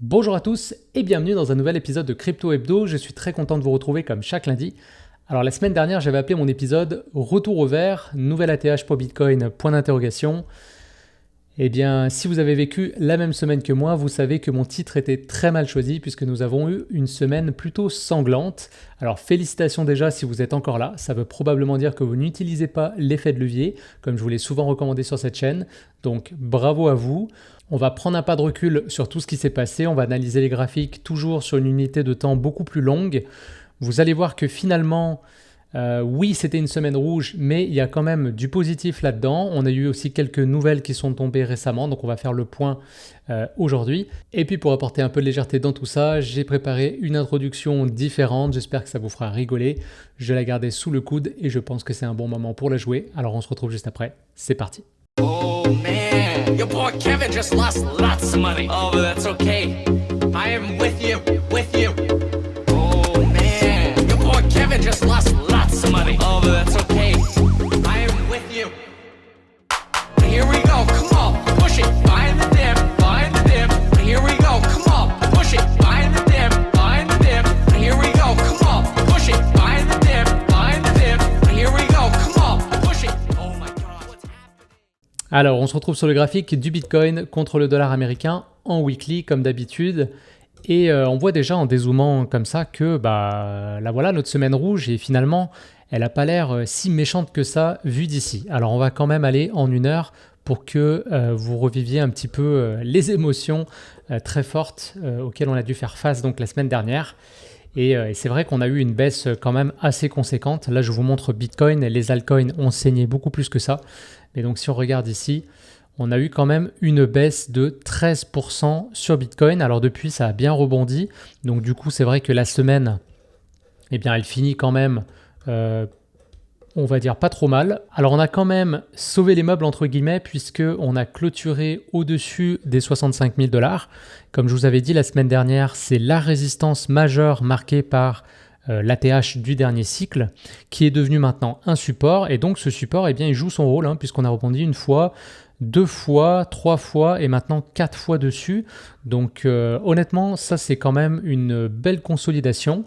Bonjour à tous et bienvenue dans un nouvel épisode de Crypto Hebdo. Je suis très content de vous retrouver comme chaque lundi. Alors la semaine dernière, j'avais appelé mon épisode Retour au vert, nouvel ATH pour Bitcoin, point d'interrogation. Eh bien, si vous avez vécu la même semaine que moi, vous savez que mon titre était très mal choisi puisque nous avons eu une semaine plutôt sanglante. Alors félicitations déjà si vous êtes encore là, ça veut probablement dire que vous n'utilisez pas l'effet de levier, comme je vous l'ai souvent recommandé sur cette chaîne. Donc bravo à vous. On va prendre un pas de recul sur tout ce qui s'est passé, on va analyser les graphiques toujours sur une unité de temps beaucoup plus longue. Vous allez voir que finalement, oui, c'était une semaine rouge, mais il y a quand même du positif là-dedans. On a eu aussi quelques nouvelles qui sont tombées récemment, donc on va faire le point aujourd'hui. Et puis pour apporter un peu de légèreté dans tout ça, j'ai préparé une introduction différente. J'espère que ça vous fera rigoler. Je l'ai gardée sous le coude et je pense que c'est un bon moment pour la jouer. Alors on se retrouve juste après. C'est parti. Oh man, your boy Kevin just lost lots of money. Oh, but that's okay. I am with you, with you. Oh man, your boy Kevin just lost lots of money. Oh, but that's okay. I am with you. Here we go, come on, push it, find the dip, find the dip. Here we go, come on, push it, find the dip, find the dip. Here we go, come on, push it, find the dip, find the dip. Here we go, come on, push it. Oh my God, what's happening? Alors, on se retrouve sur le graphique du Bitcoin contre le dollar américain en weekly comme d'habitude. Et on voit déjà en dézoomant comme ça que là voilà notre semaine rouge et finalement elle n'a pas l'air si méchante que ça vue d'ici. Alors on va quand même aller en une heure pour que vous reviviez un petit peu les émotions très fortes auxquelles on a dû faire face donc la semaine dernière. Et c'est vrai qu'on a eu une baisse quand même assez conséquente. Là je vous montre Bitcoin, les altcoins ont saigné beaucoup plus que ça. Mais donc si on regarde ici, on a eu quand même une baisse de 13% sur Bitcoin. Alors depuis, ça a bien rebondi. Donc du coup, c'est vrai que la semaine, eh bien, elle finit quand même, on va dire, pas trop mal. Alors on a quand même sauvé les meubles, entre guillemets, puisqu'on a clôturé au-dessus des 65 000 $. Comme je vous avais dit la semaine dernière, c'est la résistance majeure marquée par l'ATH du dernier cycle, qui est devenu maintenant un support. Et donc ce support, eh bien, il joue son rôle, puisqu'on a rebondi une fois, 2 fois, 3 fois et maintenant 4 fois dessus. Donc honnêtement, ça c'est quand même une belle consolidation.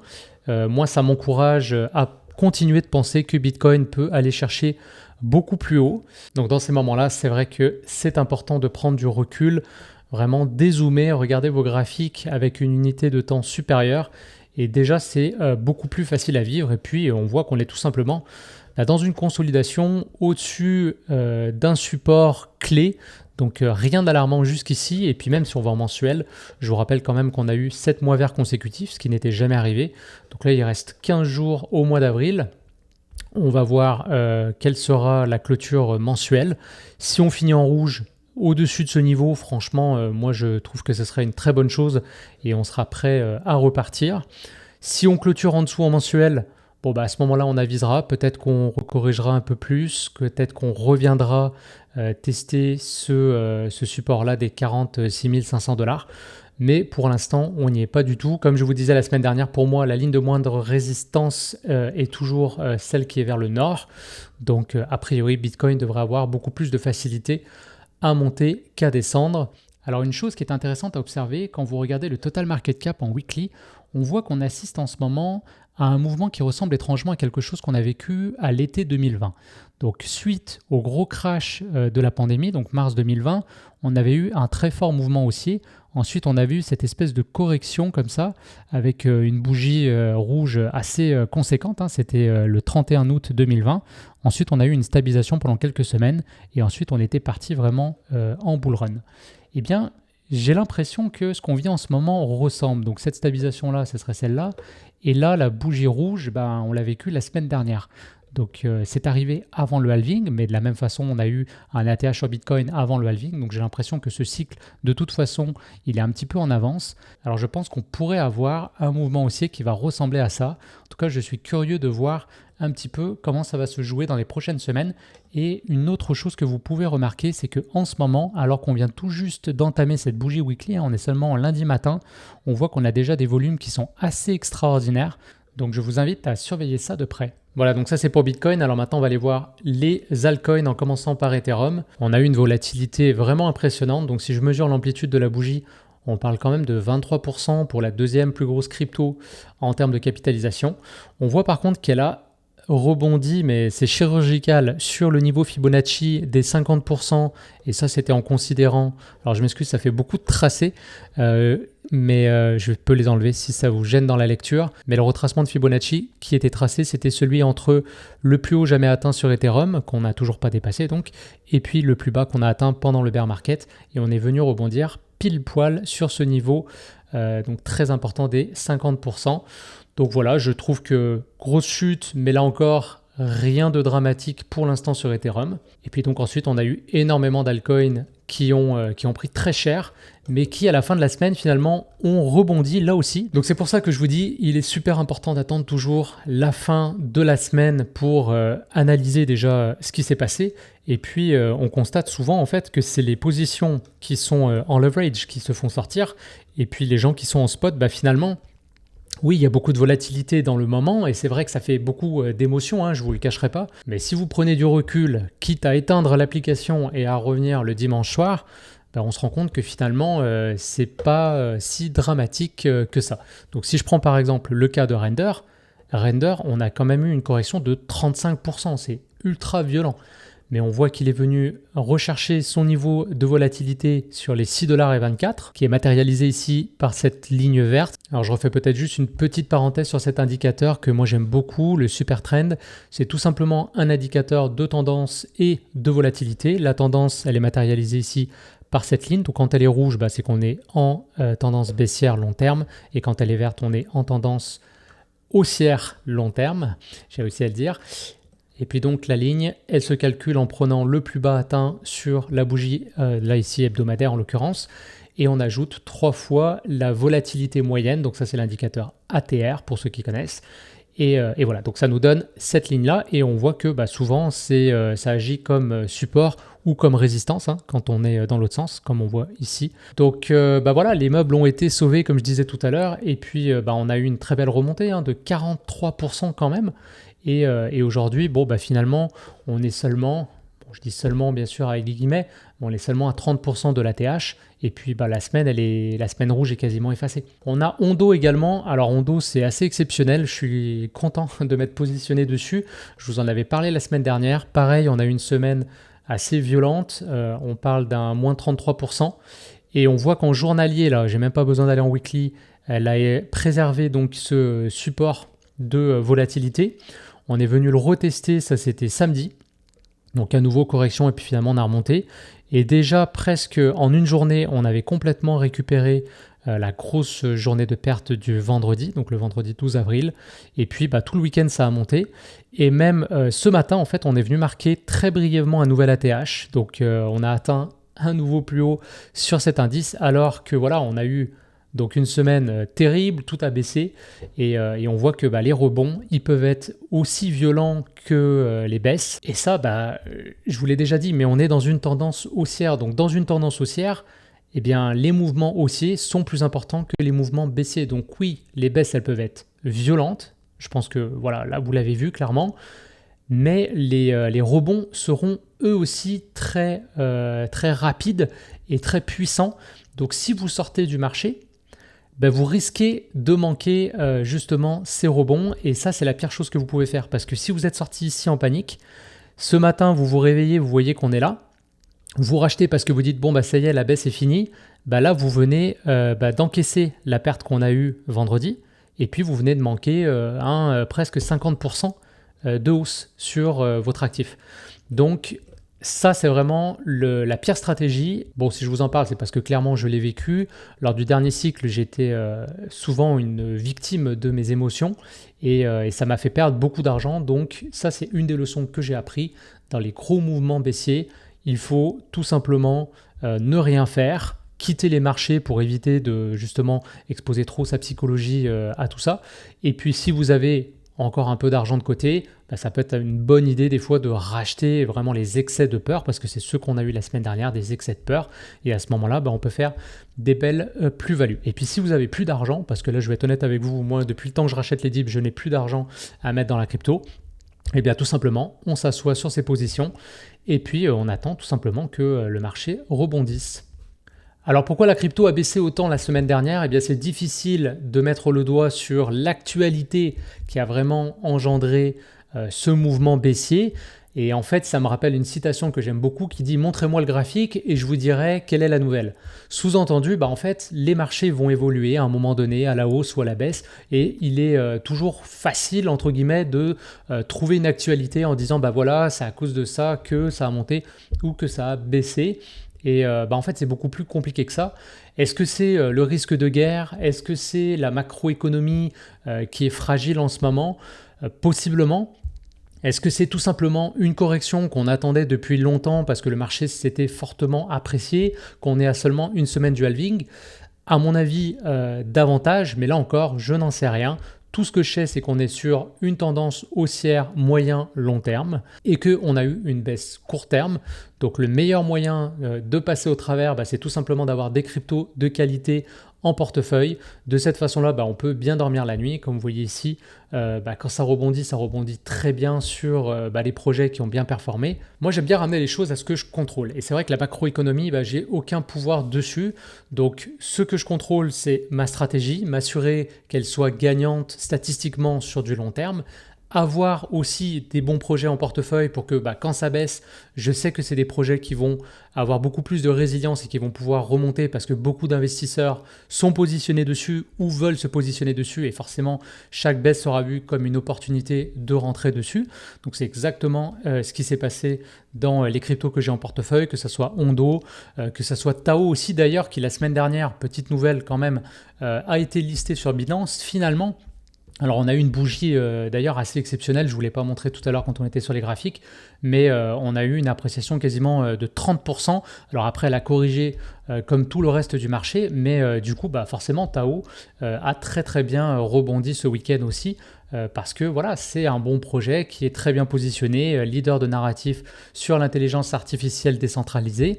Moi, ça m'encourage à continuer de penser que Bitcoin peut aller chercher beaucoup plus haut. Donc dans ces moments-là, c'est vrai que c'est important de prendre du recul, vraiment dézoomer, regarder vos graphiques avec une unité de temps supérieure. Et déjà, c'est beaucoup plus facile à vivre. Et puis, on voit qu'on est tout simplement dans une consolidation au-dessus d'un support clé. Donc, rien d'alarmant jusqu'ici. Et puis, même si on va en mensuel, je vous rappelle quand même qu'on a eu 7 mois verts consécutifs, ce qui n'était jamais arrivé. Donc là, il reste 15 jours au mois d'avril. On va voir quelle sera la clôture mensuelle. Si on finit en rouge, au-dessus de ce niveau, franchement, moi je trouve que ce serait une très bonne chose et on sera prêt à repartir. Si on clôture en dessous en mensuel, à ce moment-là on avisera, peut-être qu'on recorrigera un peu plus, peut-être qu'on reviendra tester ce support-là des 46 500 $. Mais pour l'instant, on n'y est pas du tout. Comme je vous disais la semaine dernière, pour moi, la ligne de moindre résistance est toujours celle qui est vers le nord. Donc, a priori, Bitcoin devrait avoir beaucoup plus de facilité à monter qu'à descendre. Alors une chose qui est intéressante à observer, quand vous regardez le total market cap en weekly, on voit qu'on assiste en ce moment à un mouvement qui ressemble étrangement à quelque chose qu'on a vécu à l'été 2020. Donc suite au gros crash de la pandémie, donc mars 2020, on avait eu un très fort mouvement haussier. Ensuite, on a vu cette espèce de correction comme ça, avec une bougie rouge assez conséquente. C'était le 31 août 2020. Ensuite, on a eu une stabilisation pendant quelques semaines. Et ensuite, on était parti vraiment en bull run. Eh bien, j'ai l'impression que ce qu'on vit en ce moment ressemble. Donc cette stabilisation-là, ce serait celle-là. Et là, la bougie rouge, on l'a vécu la semaine dernière. Donc c'est arrivé avant le halving, mais de la même façon, on a eu un ATH sur Bitcoin avant le halving. Donc j'ai l'impression que ce cycle, de toute façon, il est un petit peu en avance. Alors je pense qu'on pourrait avoir un mouvement haussier qui va ressembler à ça. En tout cas, je suis curieux de voir un petit peu comment ça va se jouer dans les prochaines semaines. Et une autre chose que vous pouvez remarquer, c'est qu'en ce moment, alors qu'on vient tout juste d'entamer cette bougie weekly, on est seulement lundi matin, on voit qu'on a déjà des volumes qui sont assez extraordinaires. Donc je vous invite à surveiller ça de près. Voilà, donc ça c'est pour Bitcoin. Alors maintenant on va aller voir les altcoins en commençant par Ethereum. On a eu une volatilité vraiment impressionnante. Donc si je mesure l'amplitude de la bougie, On parle quand même de 23% pour la deuxième plus grosse crypto en termes de capitalisation. On voit par contre qu'elle a rebondi, mais c'est chirurgical, sur le niveau Fibonacci des 50%, et ça c'était en considérant, alors je m'excuse, ça fait beaucoup de tracés, mais je peux les enlever si ça vous gêne dans la lecture, mais le retracement de Fibonacci qui était tracé, c'était celui entre le plus haut jamais atteint sur Ethereum, qu'on n'a toujours pas dépassé donc, et puis le plus bas qu'on a atteint pendant le bear market, et on est venu rebondir pile poil sur ce niveau, donc très important des 50%. Donc voilà, je trouve que grosse chute, mais là encore, rien de dramatique pour l'instant sur Ethereum. Et puis donc ensuite, on a eu énormément d'altcoins qui ont pris très cher, mais qui à la fin de la semaine finalement ont rebondi là aussi. Donc c'est pour ça que je vous dis, il est super important d'attendre toujours la fin de la semaine pour analyser déjà ce qui s'est passé. Et puis on constate souvent en fait que c'est les positions qui sont en leverage qui se font sortir, et puis les gens qui sont en spot, bah finalement, oui, il y a beaucoup de volatilité dans le moment et c'est vrai que ça fait beaucoup d'émotions, je ne vous le cacherai pas. Mais si vous prenez du recul, quitte à éteindre l'application et à revenir le dimanche soir, on se rend compte que finalement, c'est pas si dramatique que ça. Donc si je prends par exemple le cas de Render, on a quand même eu une correction de 35%, c'est ultra violent. Mais on voit qu'il est venu rechercher son niveau de volatilité sur les 6,24 $, qui est matérialisé ici par cette ligne verte. Alors je refais peut-être juste une petite parenthèse sur cet indicateur que moi j'aime beaucoup, le Super Trend. C'est tout simplement un indicateur de tendance et de volatilité. La tendance, elle est matérialisée ici par cette ligne. Donc quand elle est rouge, c'est qu'on est en tendance baissière long terme. Et quand elle est verte, on est en tendance haussière long terme. J'ai réussi à le dire. Et puis donc la ligne, elle se calcule en prenant le plus bas atteint sur la bougie, là ici hebdomadaire en l'occurrence, et on ajoute 3 fois la volatilité moyenne, donc ça c'est l'indicateur ATR pour ceux qui connaissent, et voilà, donc ça nous donne cette ligne-là, et on voit que souvent ça agit comme support ou comme résistance quand on est dans l'autre sens, comme on voit ici. Donc voilà, les meubles ont été sauvés comme je disais tout à l'heure, et puis on a eu une très belle remontée de 43% quand même. Et aujourd'hui, finalement, on est seulement, je dis seulement bien sûr avec des guillemets, on est seulement à 30% de l'ATH. Et puis la semaine rouge est quasiment effacée. On a Ondo également. Alors Ondo, c'est assez exceptionnel. Je suis content de m'être positionné dessus. Je vous en avais parlé la semaine dernière. Pareil, on a eu une semaine assez violente. On parle d'un moins 33%. Et on voit qu'en journalier, là, j'ai même pas besoin d'aller en weekly, elle a préservé donc ce support de volatilité. On est venu le retester, ça c'était samedi. Donc à nouveau correction et puis finalement on a remonté. Et déjà presque en une journée, on avait complètement récupéré la grosse journée de perte du vendredi, donc le vendredi 12 avril. Et puis tout le week-end ça a monté. Et même ce matin en fait on est venu marquer très brièvement un nouvel ATH. Donc on a atteint un nouveau plus haut sur cet indice alors que voilà on a eu donc une semaine terrible, tout a baissé et on voit que les rebonds, ils peuvent être aussi violents que les baisses. Et ça, je vous l'ai déjà dit, mais on est dans une tendance haussière. Donc dans une tendance haussière, les mouvements haussiers sont plus importants que les mouvements baissiers. Donc oui, les baisses, elles peuvent être violentes. Je pense que voilà, là vous l'avez vu clairement. Mais les rebonds seront eux aussi très rapides et très puissants. Donc si vous sortez du marché, vous risquez de manquer justement ces rebonds et ça c'est la pire chose que vous pouvez faire parce que si vous êtes sorti ici en panique, ce matin vous vous réveillez, vous voyez qu'on est là, vous rachetez parce que vous dites ça y est la baisse est finie, là vous venez d'encaisser la perte qu'on a eue vendredi et puis vous venez de manquer presque 50% de hausse sur votre actif. Donc ça, c'est vraiment la pire stratégie. Bon, si je vous en parle, c'est parce que clairement, je l'ai vécu. Lors du dernier cycle, j'étais souvent une victime de mes émotions et ça m'a fait perdre beaucoup d'argent. Donc ça, c'est une des leçons que j'ai appris. Dans les gros mouvements baissiers, il faut tout simplement ne rien faire, quitter les marchés pour éviter de justement exposer trop sa psychologie à tout ça. Et puis, si vous avez encore un peu d'argent de côté, ça peut être une bonne idée des fois de racheter vraiment les excès de peur parce que c'est ce qu'on a eu la semaine dernière, des excès de peur et à ce moment-là, on peut faire des belles plus-values. Et puis si vous avez plus d'argent, parce que là je vais être honnête avec vous, moi depuis le temps que je rachète les dips, je n'ai plus d'argent à mettre dans la crypto, tout simplement on s'assoit sur ces positions et puis on attend tout simplement que le marché rebondisse. Alors pourquoi la crypto a baissé autant la semaine dernière? Eh bien c'est difficile de mettre le doigt sur l'actualité qui a vraiment engendré ce mouvement baissier. Et en fait, ça me rappelle une citation que j'aime beaucoup qui dit « Montrez-moi le graphique et je vous dirai quelle est la nouvelle ». Sous-entendu, en fait, les marchés vont évoluer à un moment donné, à la hausse ou à la baisse. Et il est toujours facile, entre guillemets, de trouver une actualité en disant « voilà, c'est à cause de ça que ça a monté ou que ça a baissé ». Et en fait, c'est beaucoup plus compliqué que ça. Est-ce que c'est le risque de guerre? Est-ce que c'est la macroéconomie qui est fragile en ce moment? Possiblement. Est-ce que c'est tout simplement une correction qu'on attendait depuis longtemps parce que le marché s'était fortement apprécié, qu'on est à seulement une semaine du halving? À mon avis, davantage, mais là encore, je n'en sais rien. Tout ce que je sais, c'est qu'on est sur une tendance haussière moyen-long terme et qu'on a eu une baisse court terme. Donc le meilleur moyen de passer au travers, c'est tout simplement d'avoir des cryptos de qualité en portefeuille. De cette façon-là, on peut bien dormir la nuit. Comme vous voyez ici, quand ça rebondit très bien sur les projets qui ont bien performé. Moi, j'aime bien ramener les choses à ce que je contrôle. Et c'est vrai que la macroéconomie, j'ai aucun pouvoir dessus. Donc, ce que je contrôle, c'est ma stratégie, m'assurer qu'elle soit gagnante statistiquement sur du long terme. Avoir aussi des bons projets en portefeuille pour que quand ça baisse, je sais que c'est des projets qui vont avoir beaucoup plus de résilience et qui vont pouvoir remonter parce que beaucoup d'investisseurs sont positionnés dessus ou veulent se positionner dessus et forcément chaque baisse sera vue comme une opportunité de rentrer dessus. Donc c'est exactement ce qui s'est passé dans les cryptos que j'ai en portefeuille, que ce soit Ondo, que ce soit Tao aussi d'ailleurs qui la semaine dernière, petite nouvelle quand même, a été listé sur Binance finalement. Alors on a eu une bougie d'ailleurs assez exceptionnelle, je ne vous l'ai pas montré tout à l'heure quand on était sur les graphiques, mais on a eu une appréciation quasiment de 30%. Alors après elle a corrigé comme tout le reste du marché, mais du coup forcément Tao a très très bien rebondi ce week-end aussi. Parce que voilà, c'est un bon projet qui est très bien positionné, leader de narratif sur l'intelligence artificielle décentralisée.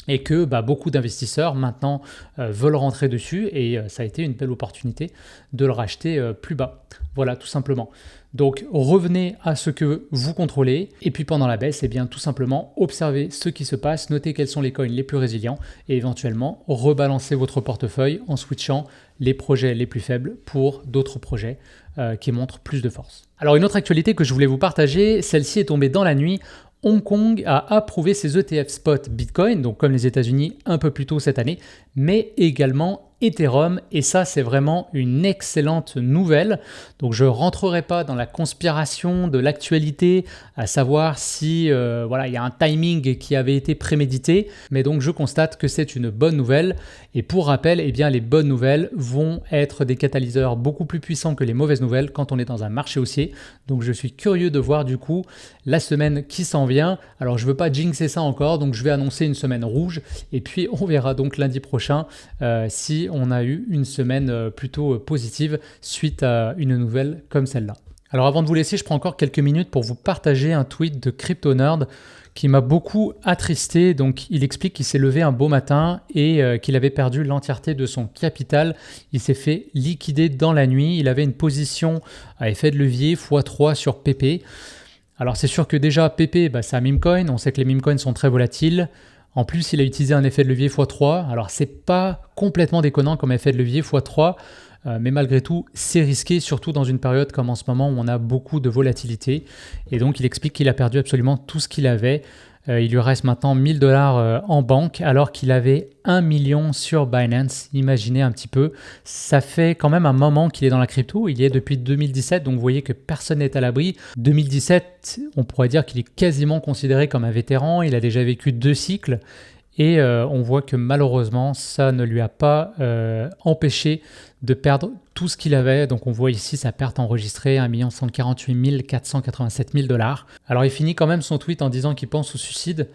Et que beaucoup d'investisseurs maintenant veulent rentrer dessus et ça a été une belle opportunité de le racheter plus bas. Voilà, tout simplement. Donc revenez à ce que vous contrôlez et puis pendant la baisse, tout simplement observez ce qui se passe, notez quels sont les coins les plus résilients et éventuellement rebalancez votre portefeuille en switchant les projets les plus faibles pour d'autres projets qui montrent plus de force. Alors une autre actualité que je voulais vous partager, celle-ci est tombée dans la nuit. Hong Kong a approuvé ses ETF spot Bitcoin, donc comme les États-Unis un peu plus tôt cette année, mais également Ethereum, et ça c'est vraiment une excellente nouvelle. Donc je ne rentrerai pas dans la conspiration de l'actualité, à savoir si il y a un timing qui avait été prémédité, mais donc je constate que c'est une bonne nouvelle. Et pour rappel, les bonnes nouvelles vont être des catalyseurs beaucoup plus puissants que les mauvaises nouvelles quand on est dans un marché haussier. Donc je suis curieux de voir du coup la semaine qui s'en vient. Alors je ne veux pas jinxer ça encore, donc je vais annoncer une semaine rouge, et puis on verra donc lundi prochain si on a eu une semaine plutôt positive suite à une nouvelle comme celle-là. Alors avant de vous laisser, je prends encore quelques minutes pour vous partager un tweet de CryptoNerd qui m'a beaucoup attristé. Donc il explique qu'il s'est levé un beau matin et qu'il avait perdu l'entièreté de son capital. Il s'est fait liquider dans la nuit. Il avait une position à effet de levier x3 sur PP. Alors c'est sûr que déjà PP, c'est un meme coin. On sait que les meme coins sont très volatiles. En plus, il a utilisé un effet de levier x3. Alors, c'est pas complètement déconnant comme effet de levier x3, mais malgré tout, c'est risqué, surtout dans une période comme en ce moment où on a beaucoup de volatilité. Et donc, il explique qu'il a perdu absolument tout ce qu'il avait. Il lui reste maintenant 1 000 $ en banque, alors qu'il avait 1 million sur Binance. Imaginez un petit peu. Ça fait quand même un moment qu'il est dans la crypto. Il y est depuis 2017, donc vous voyez que personne n'est à l'abri. 2017, on pourrait dire qu'il est quasiment considéré comme un vétéran. Il a déjà vécu 2 cycles. Et on voit que malheureusement, ça ne lui a pas empêché de perdre tout ce qu'il avait. Donc on voit ici sa perte enregistrée, 1 148 487 000 $. Alors il finit quand même son tweet en disant qu'il pense au suicide.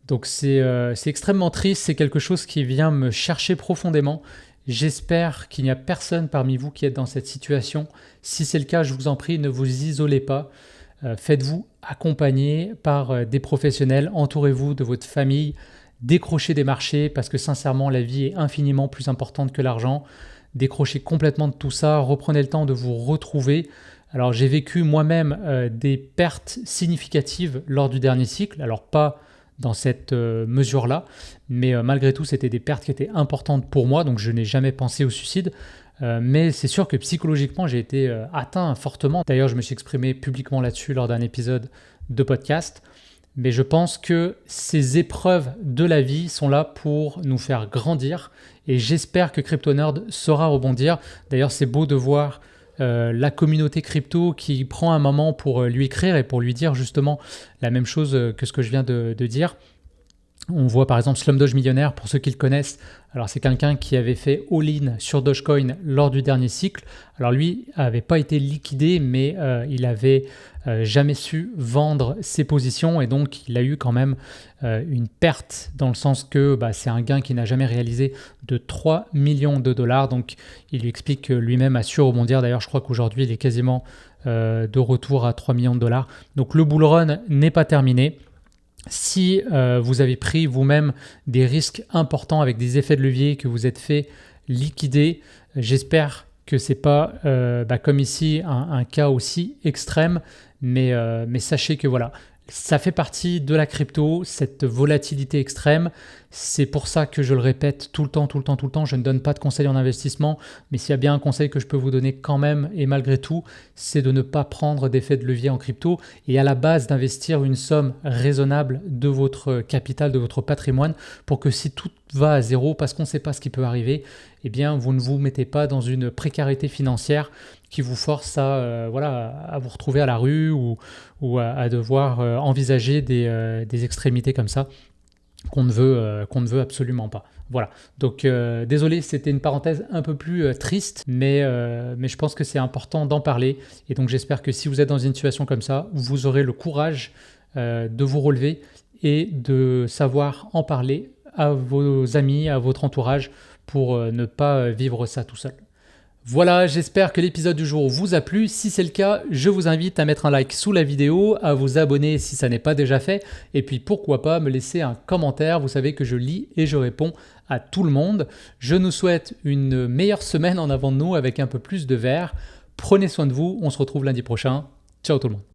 Donc c'est extrêmement triste, c'est quelque chose qui vient me chercher profondément. J'espère qu'il n'y a personne parmi vous qui est dans cette situation. Si c'est le cas, je vous en prie, ne vous isolez pas. Faites-vous accompagner par des professionnels, entourez-vous de votre famille, décrochez des marchés parce que sincèrement, la vie est infiniment plus importante que l'argent. Décrochez complètement de tout ça, reprenez le temps de vous retrouver. Alors j'ai vécu moi-même des pertes significatives lors du dernier cycle, alors pas dans cette mesure-là. Mais malgré tout, c'était des pertes qui étaient importantes pour moi, donc je n'ai jamais pensé au suicide. Mais c'est sûr que psychologiquement, j'ai été atteint fortement. D'ailleurs, je me suis exprimé publiquement là-dessus lors d'un épisode de podcast. Mais je pense que ces épreuves de la vie sont là pour nous faire grandir. Et j'espère que CryptoNerd saura rebondir. D'ailleurs, c'est beau de voir la communauté crypto qui prend un moment pour lui écrire et pour lui dire justement la même chose que ce que je viens de dire. On voit par exemple Slumdog Millionnaire, pour ceux qui le connaissent. Alors c'est quelqu'un qui avait fait all-in sur Dogecoin lors du dernier cycle. Alors lui n'avait pas été liquidé, mais il avait jamais su vendre ses positions et donc il a eu quand même une perte dans le sens que c'est un gain qu'il n'a jamais réalisé de 3 millions de dollars. Donc il lui explique que lui-même a su rebondir. D'ailleurs je crois qu'aujourd'hui il est quasiment de retour à 3 millions de dollars. Donc le bull run n'est pas terminé. Si vous avez pris vous-même des risques importants avec des effets de levier que vous êtes fait liquider, j'espère que ce n'est pas comme ici un cas aussi extrême, mais sachez que voilà, ça fait partie de la crypto, cette volatilité extrême. C'est pour ça que je le répète tout le temps, je ne donne pas de conseils en investissement, mais s'il y a bien un conseil que je peux vous donner quand même et malgré tout, c'est de ne pas prendre d'effet de levier en crypto et à la base d'investir une somme raisonnable de votre capital, de votre patrimoine pour que si tout va à zéro parce qu'on ne sait pas ce qui peut arriver, eh bien vous ne vous mettez pas dans une précarité financière qui vous force à vous retrouver à la rue ou à devoir envisager des extrémités comme ça qu'on ne veut absolument pas. Voilà, donc désolé, c'était une parenthèse un peu plus triste, mais je pense que c'est important d'en parler. Et donc j'espère que si vous êtes dans une situation comme ça, vous aurez le courage de vous relever et de savoir en parler à vos amis, à votre entourage pour ne pas vivre ça tout seul. Voilà, j'espère que l'épisode du jour vous a plu. Si c'est le cas, je vous invite à mettre un like sous la vidéo, à vous abonner si ça n'est pas déjà fait, et puis pourquoi pas me laisser un commentaire. Vous savez que je lis et je réponds à tout le monde. Je nous souhaite une meilleure semaine en avant de nous avec un peu plus de verre. Prenez soin de vous, on se retrouve lundi prochain. Ciao tout le monde.